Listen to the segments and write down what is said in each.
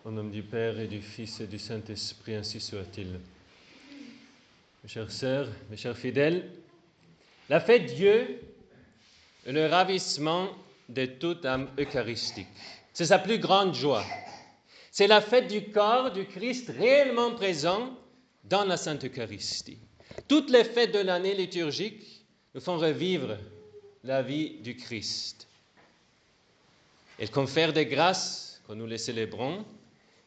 Au nom du Père et du Fils et du Saint-Esprit, ainsi soit-il. Mes chères sœurs, mes chers fidèles, la fête Dieu est le ravissement de toute âme eucharistique. C'est sa plus grande joie. C'est la fête du corps du Christ réellement présent dans la Sainte Eucharistie. Toutes les fêtes de l'année liturgique nous font revivre la vie du Christ. Elles confèrent des grâces quand nous les célébrons,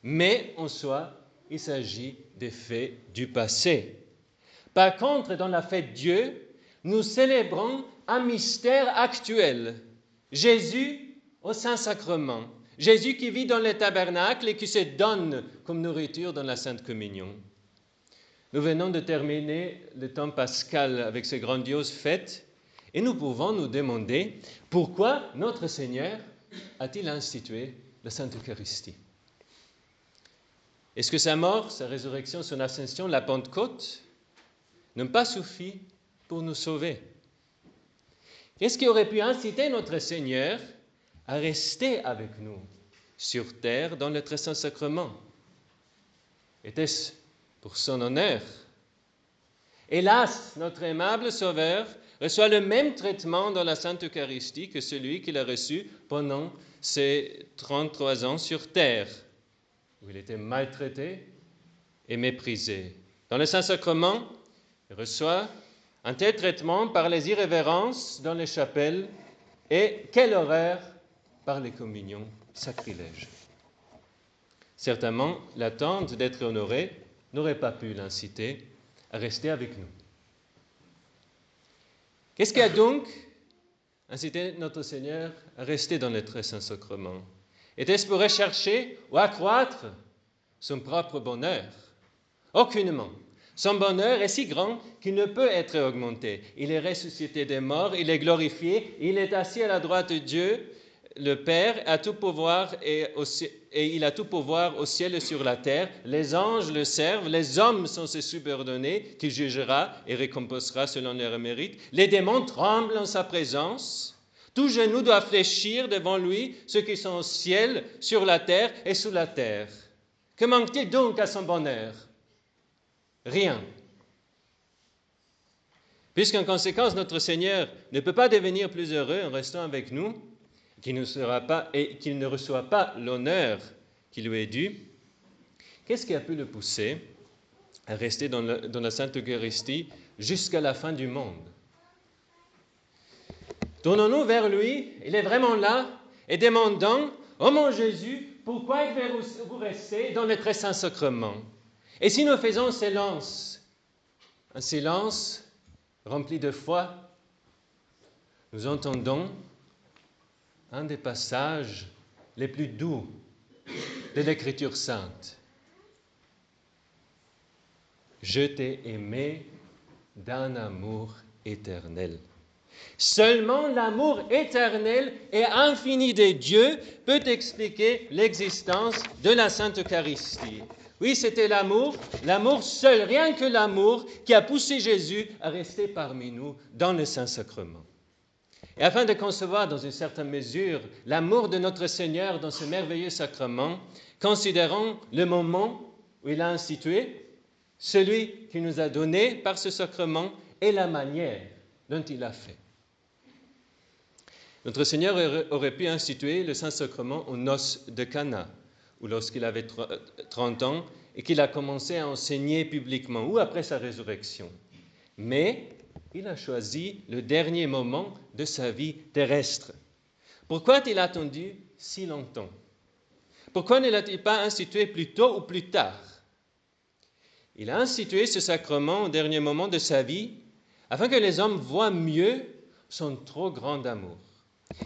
mais en soi, il s'agit des faits du passé. Par contre, dans la fête Dieu, nous célébrons un mystère actuel. Jésus au Saint-Sacrement. Jésus qui vit dans le tabernacle et qui se donne comme nourriture dans la Sainte Communion. Nous venons de terminer le temps pascal avec ces grandioses fêtes et nous pouvons nous demander pourquoi notre Seigneur a-t-il institué la Sainte Eucharistie. Est-ce que sa mort, sa résurrection, son ascension, la Pentecôte n'ont pas suffi pour nous sauver? Qu'est-ce qui aurait pu inciter notre Seigneur à rester avec nous sur terre dans le très saint sacrement? Était-ce pour son honneur? Hélas, notre aimable Sauveur reçoit le même traitement dans la Sainte Eucharistie que celui qu'il a reçu pendant ses 33 ans sur terre, où il était maltraité et méprisé. Dans le Saint-Sacrement, il reçoit un tel traitement par les irrévérences dans les chapelles et quelle horreur par les communions, sacrilège. Certainement, l'attente d'être honoré n'aurait pas pu l'inciter à rester avec nous. Qu'est-ce qui a donc incité notre Seigneur à rester dans le très saint sacrement? Était-ce pour rechercher ou accroître son propre bonheur? Aucunement. Son bonheur est si grand qu'il ne peut être augmenté. Il est ressuscité des morts, il est glorifié, il est assis à la droite de Dieu, le Père a tout pouvoir et il a tout pouvoir au ciel et sur la terre. Les anges le servent, les hommes sont ses subordonnés qu'il jugera et récompensera selon leur mérite. Les démons tremblent en sa présence. Tout genou doit fléchir devant lui, ceux qui sont au ciel, sur la terre et sous la terre. Que manque-t-il donc à son bonheur? Rien. Puisqu'en conséquence, notre Seigneur ne peut pas devenir plus heureux en restant avec nous, qu'il ne reçoit pas l'honneur qui lui est dû, qu'est-ce qui a pu le pousser à rester dans la Sainte Eucharistie jusqu'à la fin du monde? Tournons-nous vers lui, il est vraiment là, et demandons, ô mon Jésus, pourquoi êtes-vous resté dans le très saint sacrement? Et si nous faisons un silence rempli de foi, nous entendons un des passages les plus doux de l'Écriture sainte. Je t'ai aimé d'un amour éternel. Seulement l'amour éternel et infini de Dieu peut expliquer l'existence de la Sainte Eucharistie. Oui, c'était l'amour seul, rien que l'amour, qui a poussé Jésus à rester parmi nous dans le Saint-Sacrement. Et afin de concevoir dans une certaine mesure l'amour de notre Seigneur dans ce merveilleux sacrement, considérons le moment où il a institué, celui qu'il nous a donné par ce sacrement et la manière dont il l'a fait. Notre Seigneur aurait pu instituer le Saint-Sacrement aux noces de Cana, ou lorsqu'il avait 30 ans et qu'il a commencé à enseigner publiquement, ou après sa résurrection. Mais il a choisi le dernier moment de sa vie terrestre. Pourquoi a-t-il attendu si longtemps? Pourquoi ne l'a-t-il pas institué plus tôt ou plus tard? Il a institué ce sacrement au dernier moment de sa vie afin que les hommes voient mieux son trop grand amour.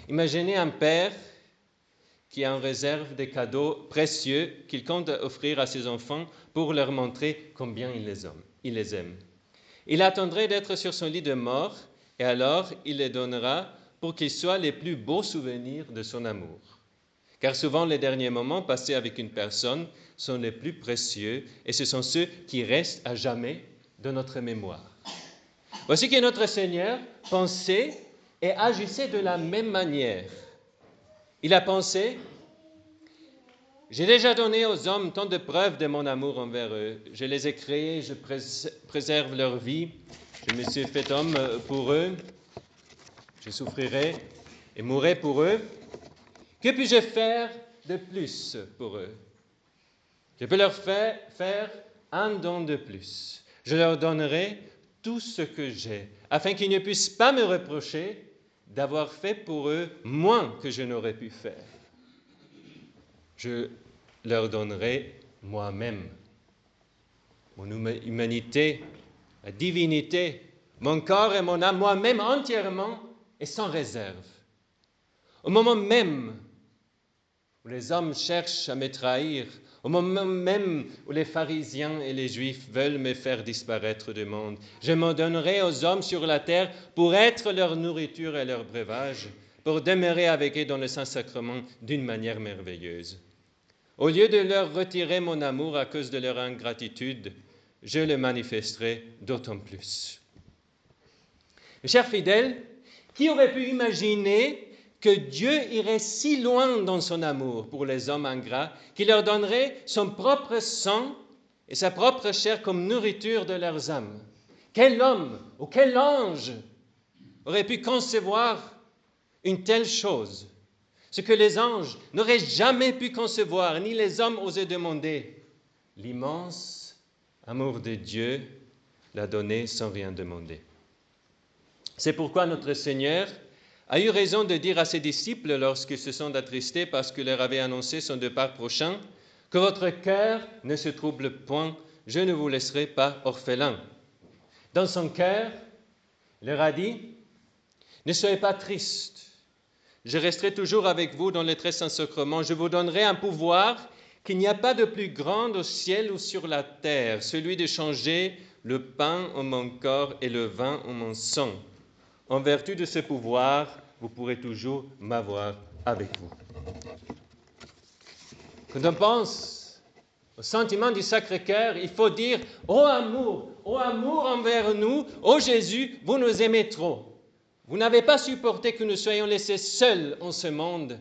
Imaginez un père qui a en réserve des cadeaux précieux qu'il compte offrir à ses enfants pour leur montrer combien il les aime. Il attendrait d'être sur son lit de mort et alors il les donnera pour qu'ils soient les plus beaux souvenirs de son amour. Car souvent les derniers moments passés avec une personne sont les plus précieux et ce sont ceux qui restent à jamais de notre mémoire. Voici que notre Seigneur pensait et agissait de la même manière. Il a pensé J'ai déjà donné aux hommes tant de preuves de mon amour envers eux. Je les ai créés, je préserve leur vie. Je me suis fait homme pour eux. Je souffrirai et mourrai pour eux. Que puis-je faire de plus pour eux? Je peux leur faire un don de plus. Je leur donnerai tout ce que j'ai, afin qu'ils ne puissent pas me reprocher d'avoir fait pour eux moins que je n'aurais pu faire. Je leur donnerai moi-même, mon humanité, la divinité, mon corps et mon âme, moi-même entièrement et sans réserve. Au moment même où les hommes cherchent à me trahir, au moment même où les pharisiens et les juifs veulent me faire disparaître du monde, je m'en donnerai aux hommes sur la terre pour être leur nourriture et leur breuvage, pour demeurer avec eux dans le Saint-Sacrement d'une manière merveilleuse. Au lieu de leur retirer mon amour à cause de leur ingratitude, je le manifesterai d'autant plus. Mes chers fidèles, qui aurait pu imaginer que Dieu irait si loin dans son amour pour les hommes ingrats qu'il leur donnerait son propre sang et sa propre chair comme nourriture de leurs âmes? Quel homme ou quel ange aurait pu concevoir une telle chose? Ce que les anges n'auraient jamais pu concevoir, ni les hommes osaient demander. L'immense amour de Dieu l'a donné sans rien demander. C'est pourquoi notre Seigneur a eu raison de dire à ses disciples, lorsqu'ils se sont attristés parce qu'il leur avait annoncé son départ prochain, que votre cœur ne se trouble point, je ne vous laisserai pas orphelins. Dans son cœur, il leur a dit, ne soyez pas tristes. Je resterai toujours avec vous dans les très saints sacrements. Je vous donnerai un pouvoir qu'il n'y a pas de plus grand au ciel ou sur la terre, celui de changer le pain en mon corps et le vin en mon sang. En vertu de ce pouvoir, vous pourrez toujours m'avoir avec vous. Quand on pense au sentiment du Sacré-Cœur, il faut dire « Ô amour envers nous, ô Jésus, vous nous aimez trop. Vous n'avez pas supporté que nous soyons laissés seuls en ce monde,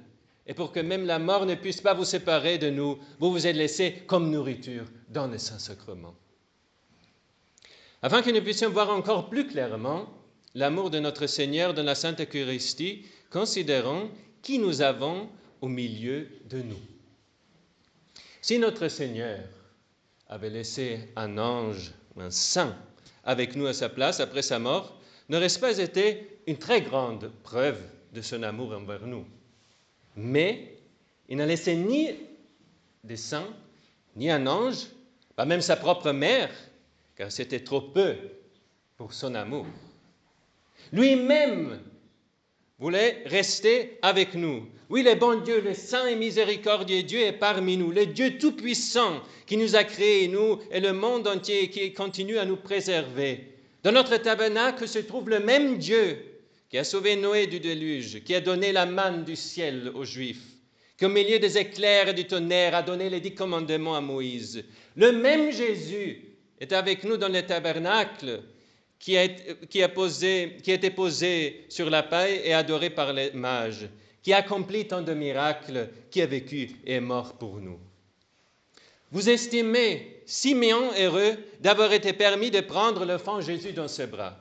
et pour que même la mort ne puisse pas vous séparer de nous, vous vous êtes laissés comme nourriture dans le Saint-Sacrement. » Afin que nous puissions voir encore plus clairement l'amour de notre Seigneur dans la Sainte Eucharistie, considérons qui nous avons au milieu de nous. Si notre Seigneur avait laissé un ange ou un saint avec nous à sa place après sa mort, n'aurait-ce pas été une très grande preuve de son amour envers nous? Mais il n'a laissé ni des saints, ni un ange, pas même sa propre mère, car c'était trop peu pour son amour. Lui-même voulait rester avec nous. Oui, le bon Dieu, le saint et miséricordieux Dieu est parmi nous, le Dieu tout-puissant qui nous a créés, nous et le monde entier, et qui continue à nous préserver. Dans notre tabernacle se trouve le même Dieu qui a sauvé Noé du déluge, qui a donné la manne du ciel aux Juifs, qui au milieu des éclairs et du tonnerre a donné les 10 commandements à Moïse. Le même Jésus est avec nous dans le tabernacle qui a été posé sur la paille et adoré par les mages, qui a accompli tant de miracles, qui a vécu et est mort pour nous. Vous estimez Simeon heureux d'avoir été permis de prendre l'enfant Jésus dans ses bras.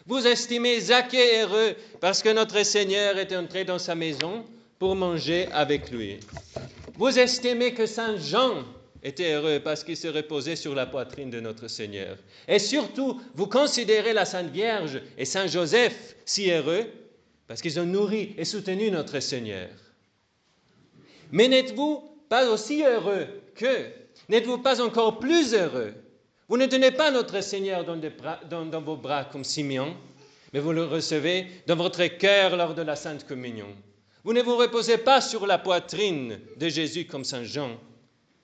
Vous estimez Zaché heureux parce que notre Seigneur est entré dans sa maison pour manger avec lui. Vous estimez que Saint Jean était heureux parce qu'il se reposait sur la poitrine de notre Seigneur. Et surtout, vous considérez la Sainte Vierge et Saint Joseph si heureux parce qu'ils ont nourri et soutenu notre Seigneur. Mais n'êtes-vous pas aussi heureux qu'eux? N'êtes-vous pas encore plus heureux? Vous ne tenez pas notre Seigneur dans vos bras comme Simeon, mais vous le recevez dans votre cœur lors de la Sainte Communion. Vous ne vous reposez pas sur la poitrine de Jésus comme Saint Jean,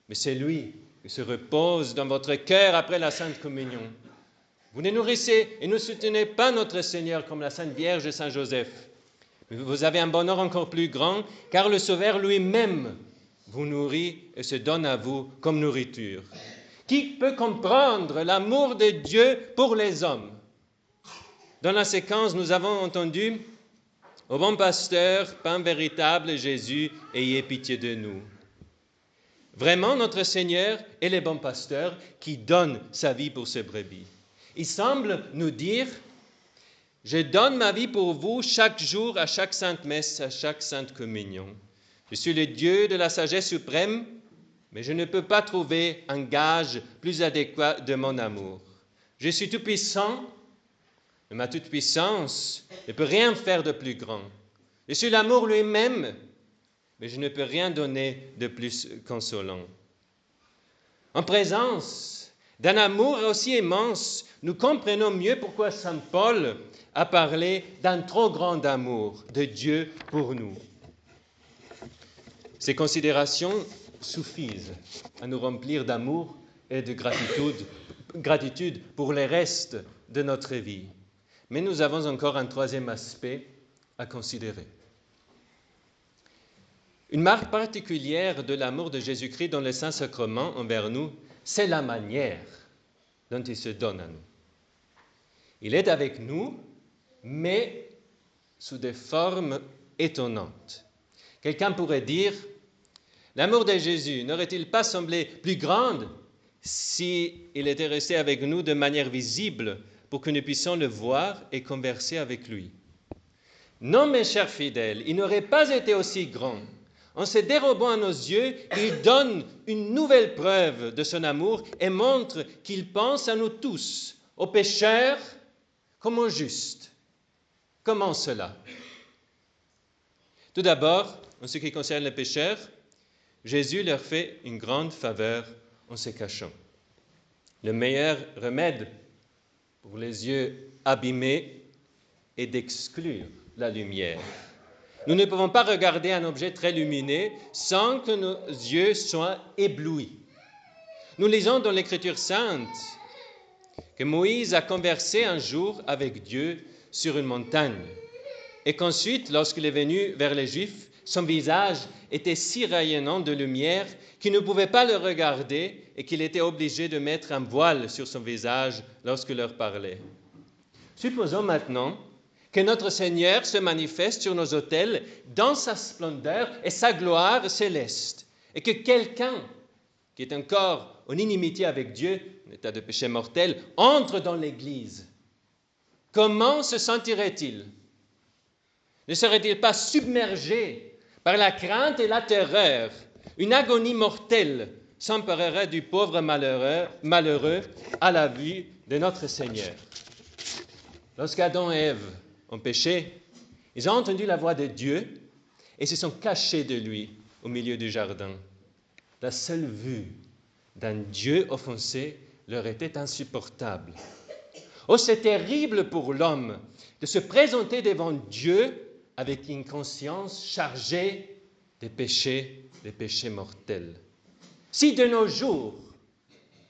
mais c'est lui qui se repose dans votre cœur après la Sainte Communion. Vous ne nourrissez et ne soutenez pas notre Seigneur comme la Sainte Vierge et Saint Joseph, mais vous avez un bonheur encore plus grand, car le Sauveur lui-même vous nourrit et se donne à vous comme nourriture. Qui peut comprendre l'amour de Dieu pour les hommes? Dans la séquence, nous avons entendu « Au bon pasteur, pain véritable, Jésus, ayez pitié de nous ». Vraiment, notre Seigneur est le bon pasteur qui donne sa vie pour ses brebis. Il semble nous dire, je donne ma vie pour vous chaque jour, à chaque sainte messe, à chaque sainte communion. Je suis le Dieu de la sagesse suprême, mais je ne peux pas trouver un gage plus adéquat de mon amour. Je suis tout-puissant, mais ma toute-puissance ne peut rien faire de plus grand. Je suis l'amour lui-même, mais je ne peux rien donner de plus consolant. En présence d'un amour aussi immense, nous comprenons mieux pourquoi saint Paul a parlé d'un trop grand amour de Dieu pour nous. Ces considérations suffisent à nous remplir d'amour et de gratitude pour le reste de notre vie. Mais nous avons encore un troisième aspect à considérer. Une marque particulière de l'amour de Jésus-Christ dans le Saint-Sacrement envers nous, c'est la manière dont il se donne à nous. Il est avec nous, mais sous des formes étonnantes. Quelqu'un pourrait dire, l'amour de Jésus n'aurait-il pas semblé plus grand s'il était resté avec nous de manière visible pour que nous puissions le voir et converser avec lui? Non, mes chers fidèles, il n'aurait pas été aussi grand. En se dérobant à nos yeux, il donne une nouvelle preuve de son amour et montre qu'il pense à nous tous, aux pécheurs comme aux justes. Comment cela? Tout d'abord, en ce qui concerne les pécheurs, Jésus leur fait une grande faveur en se cachant. Le meilleur remède pour les yeux abîmés est d'exclure la lumière. Nous ne pouvons pas regarder un objet très lumineux sans que nos yeux soient éblouis. Nous lisons dans l'Écriture sainte que Moïse a conversé un jour avec Dieu sur une montagne et qu'ensuite, lorsqu'il est venu vers les Juifs, son visage était si rayonnant de lumière qu'il ne pouvait pas le regarder et qu'il était obligé de mettre un voile sur son visage lorsqu'il leur parlait. Supposons maintenant que notre Seigneur se manifeste sur nos autels dans sa splendeur et sa gloire céleste, et que quelqu'un qui est encore en inimitié avec Dieu, en état de péché mortel, entre dans l'Église. Comment se sentirait-il? Ne serait-il pas submergé par la crainte et la terreur? Une agonie mortelle s'emparerait du pauvre malheureux à la vue de notre Seigneur. Lorsqu'Adam et Ève ont péché, ils ont entendu la voix de Dieu et se sont cachés de lui au milieu du jardin. La seule vue d'un Dieu offensé leur était insupportable. Oh, c'est terrible pour l'homme de se présenter devant Dieu avec une conscience chargée des péchés mortels. Si de nos jours,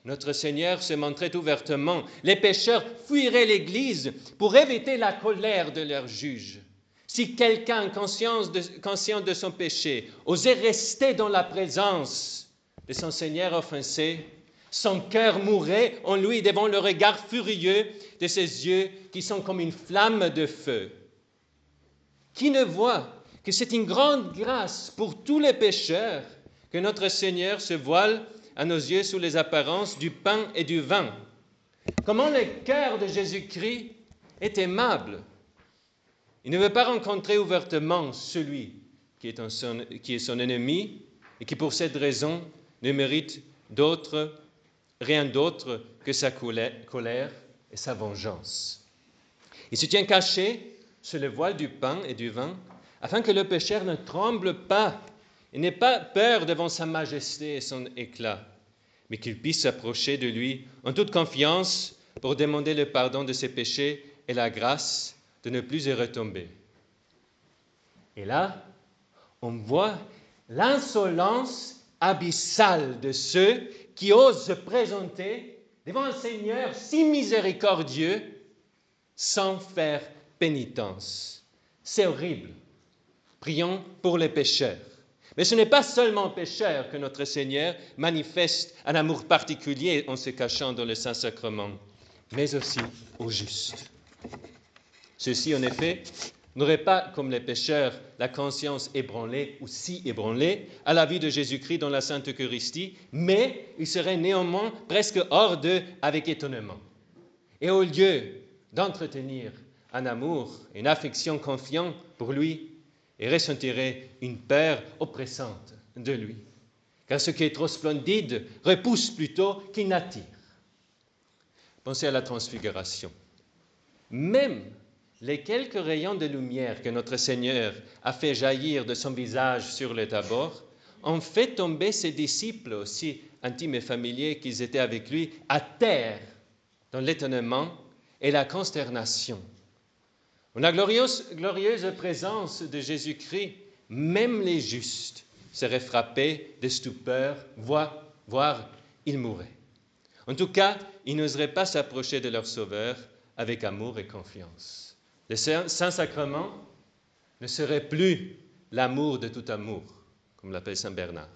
notre Seigneur se montrait ouvertement, les pécheurs fuiraient l'Église pour éviter la colère de leur juge. Si quelqu'un conscient de son péché osait rester dans la présence de son Seigneur offensé, son cœur mourrait en lui devant le regard furieux de ses yeux qui sont comme une flamme de feu. Qui ne voit que c'est une grande grâce pour tous les pécheurs que notre Seigneur se voile à nos yeux sous les apparences du pain et du vin? Comment le cœur de Jésus-Christ est aimable. Il ne veut pas rencontrer ouvertement celui qui est son ennemi et qui pour cette raison ne mérite rien d'autre que sa colère et sa vengeance. Il se tient caché sous le voile du pain et du vin afin que le pécheur ne tremble pas et n'ait pas peur devant sa majesté et son éclat, mais qu'il puisse s'approcher de lui en toute confiance pour demander le pardon de ses péchés et la grâce de ne plus y retomber. Et là, on voit l'insolence abyssale de ceux qui osent se présenter devant un Seigneur si miséricordieux sans faire pénitence. C'est horrible. Prions pour les pécheurs. Mais ce n'est pas seulement aux pécheurs que notre Seigneur manifeste un amour particulier en se cachant dans le Saint-Sacrement, mais aussi aux justes. Ceux-ci, en effet, n'aurait pas, comme les pécheurs, la conscience ébranlée ou si ébranlée à la vie de Jésus-Christ dans la Sainte Eucharistie, mais il serait néanmoins presque hors d'eux avec étonnement. Et au lieu d'entretenir un amour, une affection confiante pour lui, ils ressentiraient une peur oppressante de lui. Car ce qui est trop splendide repousse plutôt qu'il n'attire. Pensez à la transfiguration. Même les quelques rayons de lumière que notre Seigneur a fait jaillir de son visage sur le Tabor ont fait tomber ses disciples, aussi intimes et familiers qu'ils étaient avec lui, à terre dans l'étonnement et la consternation. En la glorieuse présence de Jésus-Christ, même les justes seraient frappés de stupeur, voire ils mourraient. En tout cas, ils n'oseraient pas s'approcher de leur Sauveur avec amour et confiance. Le Saint-Sacrement ne serait plus l'amour de tout amour, comme l'appelle Saint Bernard.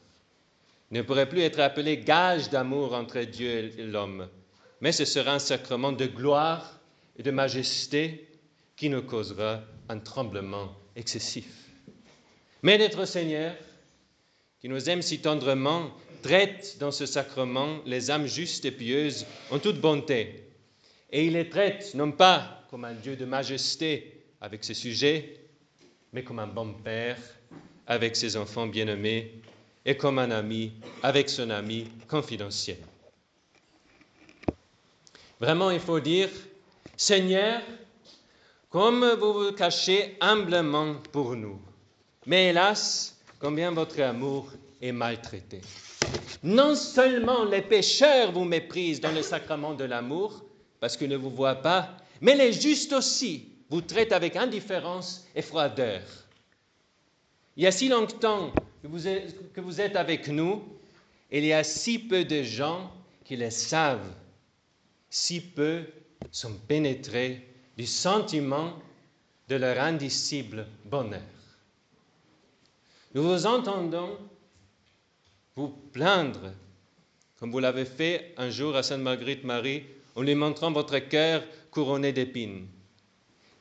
Il ne pourrait plus être appelé gage d'amour entre Dieu et l'homme, mais ce sera un sacrement de gloire et de majesté qui nous causera un tremblement excessif. Mais notre Seigneur, qui nous aime si tendrement, traite dans ce sacrement les âmes justes et pieuses en toute bonté. Et il les traite non pas comme un Dieu de majesté avec ses sujets, mais comme un bon père avec ses enfants bien-aimés et comme un ami avec son ami confidentiel. Vraiment, il faut dire, Seigneur, comme vous vous cachez humblement pour nous, mais hélas, combien votre amour est maltraité. Non seulement les pécheurs vous méprisent dans le sacrement de l'amour, parce qu'ils ne vous voient pas, mais les justes aussi vous traitent avec indifférence et froideur. Il y a si longtemps que vous êtes avec nous, et il y a si peu de gens qui le savent, si peu sont pénétrés du sentiment de leur indicible bonheur. Nous vous entendons vous plaindre, comme vous l'avez fait un jour à Sainte Marguerite Marie, en lui montrant votre cœur couronné d'épines.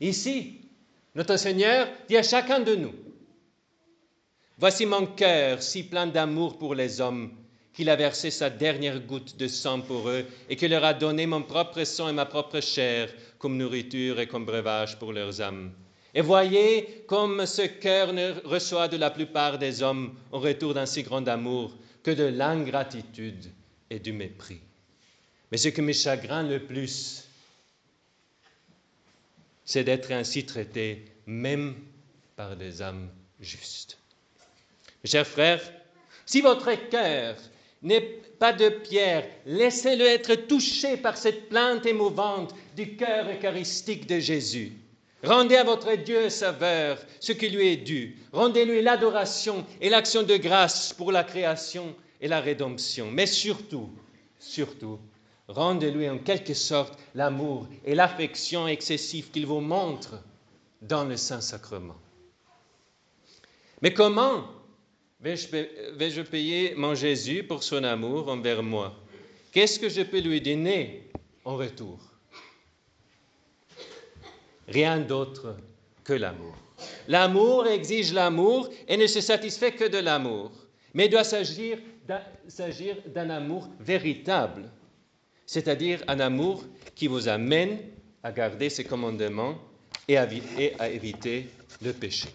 Ici, notre Seigneur dit à chacun de nous, voici mon cœur si plein d'amour pour les hommes, qu'il a versé sa dernière goutte de sang pour eux et qu'il leur a donné mon propre sang et ma propre chair comme nourriture et comme breuvage pour leurs âmes. Et voyez comme ce cœur ne reçoit de la plupart des hommes en retour d'un si grand amour que de l'ingratitude et du mépris. Mais ce qui me chagrine le plus, c'est d'être ainsi traité même par des âmes justes. Mes chers frères, si votre cœur n'est pas de pierre, laissez-le être touché par cette plainte émouvante du cœur eucharistique de Jésus. Rendez à votre Dieu Sauveur ce qui lui est dû. Rendez-lui l'adoration et l'action de grâce pour la création et la rédemption. Mais surtout, rendez-lui en quelque sorte l'amour et l'affection excessive qu'il vous montre dans le Saint-Sacrement. Mais comment vais-je payer mon Jésus pour son amour envers moi? Qu'est-ce que je peux lui donner en retour? Rien d'autre que l'amour. L'amour exige l'amour et ne se satisfait que de l'amour, mais doit s'agir d'un amour véritable, c'est-à-dire un amour qui vous amène à garder ses commandements et à éviter le péché.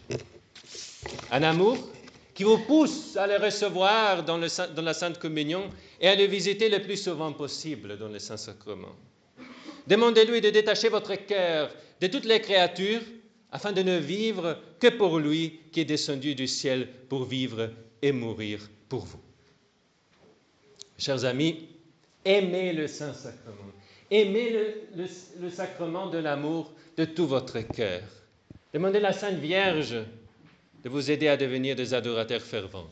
Un amour qui vous pousse à le recevoir dans la Sainte Communion et à le visiter le plus souvent possible dans le Saint-Sacrement. Demandez-lui de détacher votre cœur de toutes les créatures afin de ne vivre que pour lui qui est descendu du ciel pour vivre et mourir pour vous. Chers amis, aimez le Saint-Sacrement. Aimez le sacrement de l'amour de tout votre cœur. Demandez à la Sainte Vierge de vous aider à devenir des adorateurs fervents.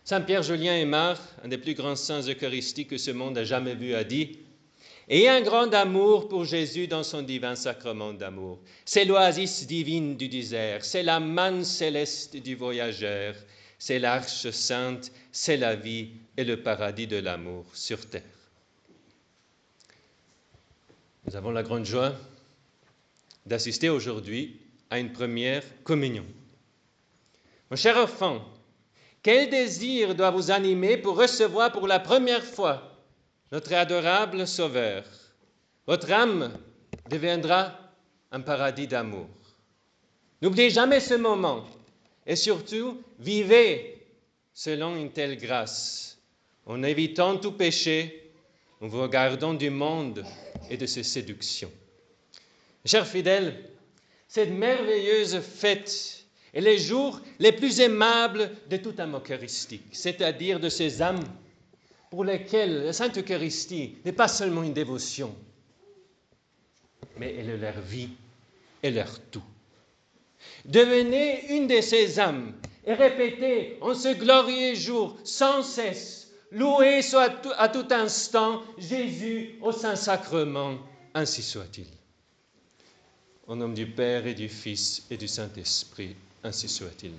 Saint Pierre Julien Aymar, un des plus grands saints eucharistiques que ce monde a jamais vu, a dit « Ayez un grand amour pour Jésus dans son divin sacrement d'amour. C'est l'oasis divine du désert, c'est la manne céleste du voyageur, c'est l'arche sainte, c'est la vie et le paradis de l'amour sur terre. » Nous avons la grande joie d'assister aujourd'hui à une première communion. Mon cher enfant, quel désir doit vous animer pour recevoir pour la première fois notre adorable Sauveur? Votre âme deviendra un paradis d'amour. N'oubliez jamais ce moment et surtout, vivez selon une telle grâce, en évitant tout péché, en vous regardant du monde et de ses séductions. Chers fidèles, cette merveilleuse fête est les jours les plus aimables de toute âme eucharistique, c'est-à-dire de ces âmes pour lesquelles la Sainte Eucharistie n'est pas seulement une dévotion, mais elle est leur vie et leur tout. Devenez une de ces âmes et répétez en ce glorieux jour sans cesse, loué soit à tout instant Jésus au Saint-Sacrement, ainsi soit-il. Au nom du Père et du Fils et du Saint-Esprit, ainsi soit-il.